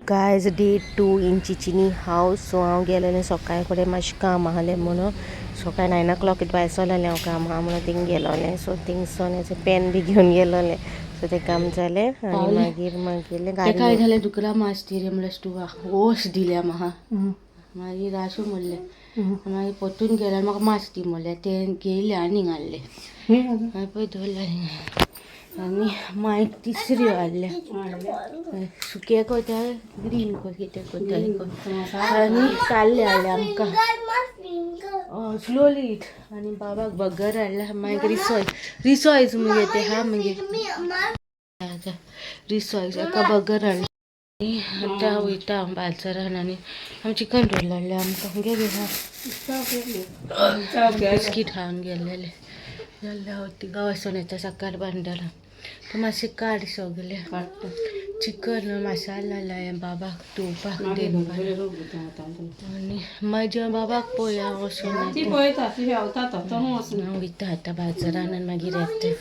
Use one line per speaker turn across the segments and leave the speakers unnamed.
Guys day 2 in चिचिनी हावस. So हांव गेलेलें सकाळी फुडें मातशें काम आसलें म्हणून सकाळी 9 o'clock भायर सरलेलें हांव काम आहा म्हणून थिंग गेलोलें. सो थिंगसून एज पेन बी घेवन गेलोलें. सो तें काम जालें आनी मागीर गाडी
काय झालें दुकरा मास ती रे म्हणल्यार स्टुवा ओश दिल्या म्हाका मागीर राशू म्हणलें मागीर परतून गेल्यार म्हाका मास दी म्हणलें तें घेयलें आनी हाडलें मागीर पळय दवरलें आनी मागीर तिसरी हाडलें सुकें कोता ग्रीन को कितें कोता आनी ताल्ले हाडलें आमकां स्लोली इट आनी बाबाक बगर हाडलें मागीर रिसॉयज मगे ते हा मगे रिसॉयज एका बगर हाडलें आतां वयता हांव बाजारान आनी हांव चिकन रोल हाडलें आमकां घे बिस्कीट खावन गेलेलें जाल्यार हांव तिगा वचोन येता साकार बांदरान तूं मातशें काड सगलें चिकन मसाला लाय बाबाक तोवपाक आनी म्हाज्या बाबाक पळोवया वचून हांव वयता आतां बाजारान आनी मागीर येता.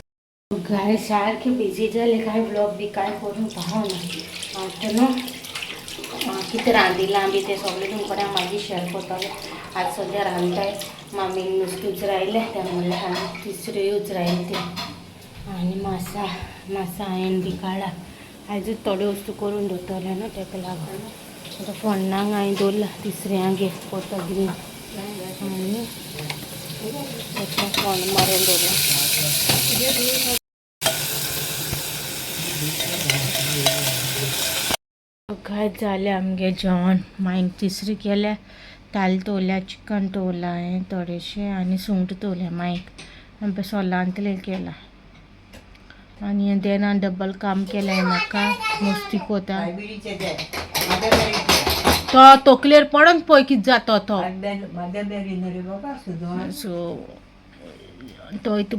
काय सारकें बिजी जालें कांय ब्लॉग बी कांय करूंक पावना आतां न्हू कितें रांदिलां बी तें सगळें तुमकडे हांव मागीर शेअर करतलें. आज सद्या रांदताय मामीन नुस्तें उजरायलें तें म्हणलें हांवें तिसऱ्यो उजरायलें तें आनी मासा हांवें बी काडला आयजूच थोड्यो वस्तू करून दवरतलें न्हू तेका लागून आतां फोण्णांक हांवें दवरला तिसऱ्यांक कोथंबीर आनी ताका फोण्ण मारून दवरला. काय जालें आमगे जेवण मागीर तिसरी केल्या ताल तोवल्या चिकन तोवला हांवें थोडेशें आनी सुंगट तोवल्या मागीर सोलांतलें केलां आनी देना डबल काम केलें म्हाका मस्ती कोता तो तकलेर पडोन पळय कितें जातो तो सो तो इतू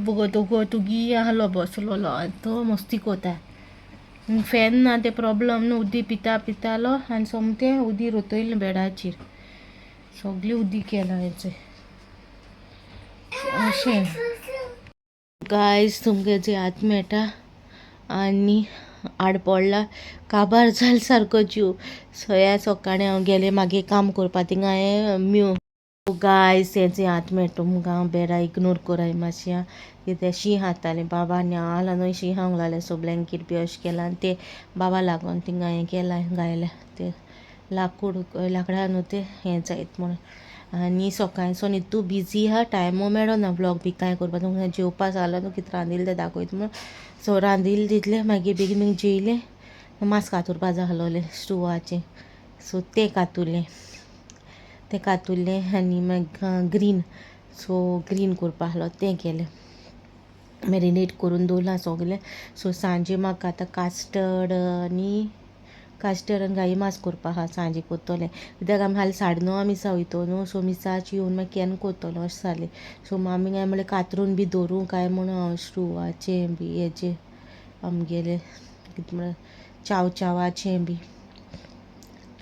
तुगी आहलो बसलोलो तो मस्ती कोता फॅन ना ते प्रॉब्लम न्हू उदी पितालो आनी सोमतें उदी रोतयलें बेडाचेर सगळी उदी केलां हेचें अशें. गायज तुमगे जे हात मेळटा आनी आड पडला काबार जाल सारको जीव सया सकाळीं हांव गेलें मागीर काम करपा थिंगा हांवें गायज तेजे हात मेळटा तुमकां हांव बेडा इग्नोर कोराय मातशें कितें शीं हातालें बाबा न्याला न्हू शीं हांव लागलें सो ब्लँकेट बी अशें केलां आनी ते बाबा लागोन थिंगा हें केलां गायल्या ते लाकडां न्हू ते हें जायत म्हणून आनी सकाळींसून इतू बिजी आहा टायमू मेळना ब्लॉग बी कांय करपा तुमकां जेवपा जालो न्हू कितें रांदिल्लें तें दाखयता म्हणून सो रांदिल्लें तितलें मागीर बेगीन जेयलें मांस कातुरपा जाय आसलोलें स्टुवाचें सो तें कातुरलें आनी मागीर ग्रीन करपा आसलो तें केलें मॅरिनेट करून दवरलां सगलें. सो सांजे म्हाका आतां कास्टर्ड आनी गाई मास करपा आहा सांजे कोत्तोलें कित्याक आमी हालीं 9:30 मिसा वयतो न्हू सो मिसाची येवन मागीर केन्ना कोत्तोलें अशें जालें. सो मामीक हांवें म्हणलें कातरून बी दवरूं काय म्हणून हांव स्टुवाचें बी हेजें आमगेलें कितें म्हळ्यार चावाचें बी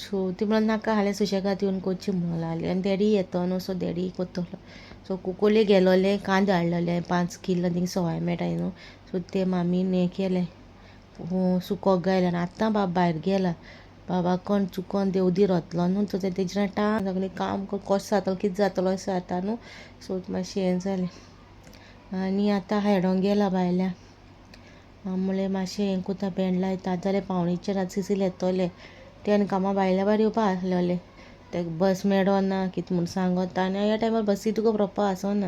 सो ती म्हणून नाका हालें सुशेगाद येवन करचें म्हणून लागलें आनी डॅडी येतो न्हू सो डॅडी कोत्तोलो. सो कुंकोले गेलोलें कांदे हाडलोलें 5 किलो थिंग सवाय मेळटाय न्हू सो ते मामीन हें केलें सुकोक गायलें आनी आतां बाबा भायर गेला बाबा कोण चुकोन देंवदी रोतलो न्हू सो तेजें टायम सगलें काम कशें जातलो कितें जातलो अशें जाता न्हू सो मातशें हें जालें आनी आतां हेडोंक गेला भायल्या हांव म्हणलें मातशें हें कोता भेंड लायता जाल्यार पावणेचेर आतां सिसील येतोलें तें कामां भायल्या भायर येवपा आसलोलें तेका बस मेळोना कितें म्हूण सांगोता आनी ह्या टायमार बसी तुका प्रोपर आसोना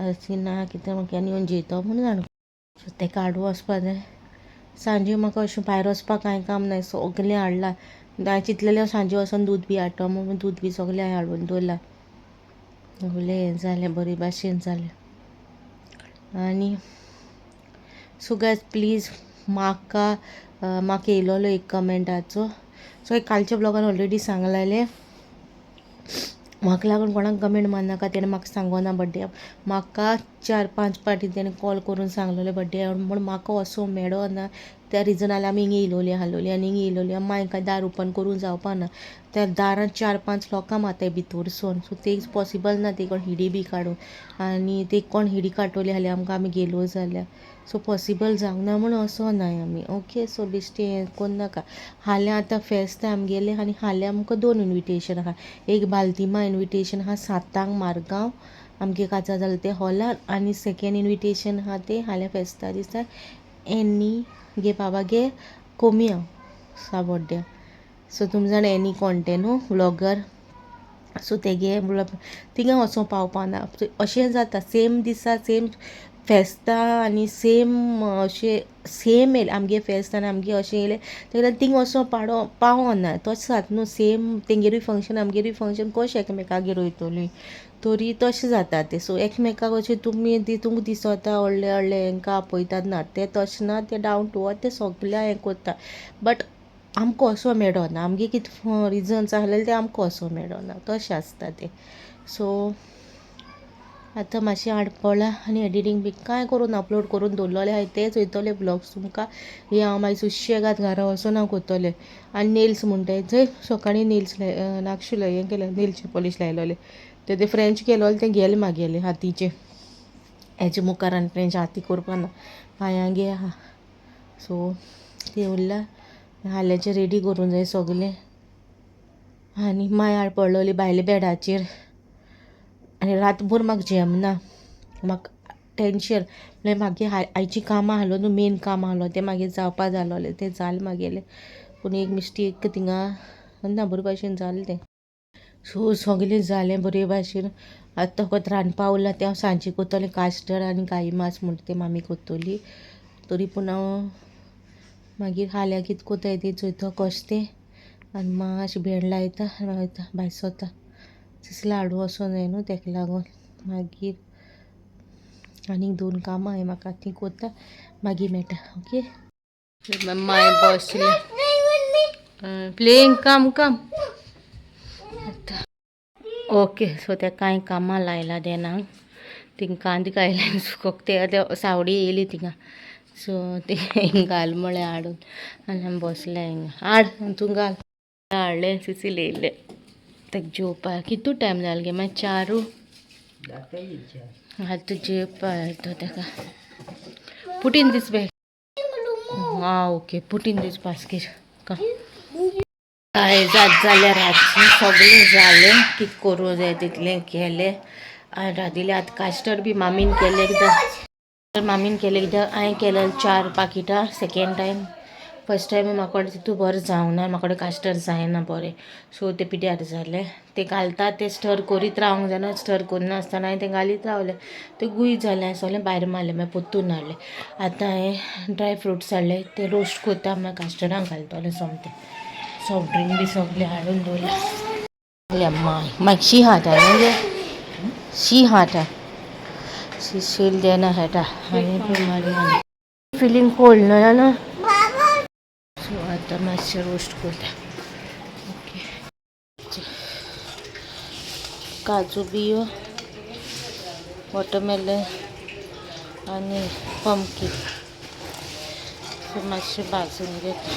अशी ना कितें केन्ना येवन जेयतो म्हणून जाण सो तेका हाडूं वचपा जाय. सांजे म्हाका अशें भायर वचपाक कांय काम ना सगलें हाडलां हांवें चिंतलेलें हांव सांजे वचोन दूद बी हाडटो म्हणून दूद बी सगलें हांवें हाडून दवरलां सगलें हें जालें बरे भाशेन जालें. आनी सो गायज प्लीज म्हाका येयलोलो एक कमेंटाचो सो कालच्या ब्लॉगान ऑलरेडी सांगलेलें म्हाका लागून कोणाक कमेंट मारनाका तेणें म्हाका सांगोना बड्डे म्हाका 4-5 पाटी तेणें कॉल करून सांगलेलें बड्डे म्हूण म्हाका वचूंक मेळोना त्या रिजनाला आमी हिंग येयलोली आहलोली आनी हिंग येयलोली मांयका दार ओपन करून जावपा ना त्या दारान 4-5 लोकां माताय भितर सोन सो ते पॉसिबल ना ते कोण हिडी बी काडून आनी ते कोण हिडी काडटली जाल्यार आमकां आमी गेलो जाल्यार सो पॉसिबल जावंक ना म्हणून असो नाय आमी ओके सो बेश्टे हें कोन्न नाका हाल्या आतां फेस्त आमगेलें आनी हाल्या आमकां 2 इन्विटेशन आहा एक बालतिमा इन्विटेशन आहा 7 मारगांव आमगे काजार जालें ते हॉलार आनी सेकेंड इन्विटेशन आहा ते हाल्या फेस्ता दिसा एनी गे बाबागे कोमिया सावड्ड्या सो तुमी जाण एनी कोण न्हू व्लॉगर सो तेगे थिंगा वचों पावपा ना अशें जाता सेम दिसा सेम फेस्ता आनी सेम अशें सेम येयलें आमगे फेस्त आनी आमगे अशें येयलें तेन्ना थिंग वचों पावना तशें जाता न्हू सेम तेंगेरूय फंक्शन आमगेरूय फंक्शन कशें एकामेकागेर वयतलीं तरी तशें जाता तें सो एकमेकाक अशें तुमी तुमकां दिसता व्हडले व्हडले हांकां आपयतात ना तें तशें ना तें डावन टू अर्थ तें सगल्या हें करता बट आमकां असो मेळना आमगे कितें रिजन्स आहलेले ते आमकां असो मेळना तशें आसता तें सो आतां मातशें आडपलां आनी एडिटींग बी कांय करून अपलोड करून दवरलेलें हांवें तेच वयतले ब्लॉग्स तुमकां हे हांव मागीर सुशेगाद घरा वचून हांव कोत्तलें आनी नेल्स म्हणटाय जंय सकाळीं नेल्स नागशुलें हें केलें नेल्स पॉलीश लायलोलें ते फ्रेंच केलोलें तें गेलें म्हागेलें हातीचें हेजे मुखार आनी फ्रेंच हाती करपा ना पांयांगे आहा सो तें उरलां हाल्याचें रेडी करूं जाय सगलें आनी माय आड पडलोली भायल्या बेडाचेर आनी रातभर म्हाका जेमना म्हाका टेंशन म्हणल्यार म्हागे आयचीं कामां आहलो न्हू मेन काम आहलो तें मागीर जावपा जालोलें तें जालें म्हागेलें पूण एक मिस्टेक थिंगा ना बरे भाशेन जालें तें सो सगलें जालें बरे भाशेन आतां फकत रांदपा उरलां तें हांव सांजचें कोत्तलें कास्टर्ड आनी गाई मास म्हणटा तें मामी कोत्तली तरी पूण हांव मागीर हाल्या कितें कोत्ताय तें चोयता कशें तें आनी मातशें भेंड लायता आनी वयता भायर सोता लाडू वसो जाय न्हू तेका लागून मागीर आनीक 2 कामां हांवें म्हाका तीं कोत्ता मागीर मेळटा ओके माय बसलें प्लेइंग कम ओके सो ते कांय कामां लायला देनाक थिंग कांदे कायले सुकोक ते सावडी येयली थिंगा सो ते घाल म्हळें हाडून आनी आमी बसल्या हिंगा हाड तूं घाल हाडलें सिसील येयलें तेका जेवपा कितू टायम जालो गे मागीर 4 आतां जेवपा येता तेका पुटीन दीस बॅग ओके पुटीन दीस बास्केट काय जात जाल्यार रातचें सगळें जालें कितें करूं जाय तितलें केलें आनी रातिलें आतां कास्टर्ड बी मामीन केलें कित्याक हांवें केलें 4 पाकिटां सेकेंड टायम फर्स्ट टायम म्हाका तितू बरें जावना म्हाका कास्टर्ड जायना बरें सो तें पिड्यार जालें तें घालता तें स्टर करीत रावंक जायना स्टर करिनासतना हांवें तें घालीत रावलें तें गुयत जालें हांवें सगलें भायर मारलें मागीर पोत्तून हाडलें आतां हांवें ड्राय फ्रुट्स हाडले ते रोस्ट कोत्ता मागीर कास्टर्डांक घालतलें सोमतें सॉफ्ट ड्रिंक बी सगलें हाडून दवरलें मागीर शी हाता न्हू शी हाता शील देना हेटा आनी बी मारी फिलींग कोल्ड न्हू सो आतां मातशें रोस्ट कोत्ता ओके काजू बियो वॉटरमेलन आनी पंपकीन सो मातशें भाजून घेता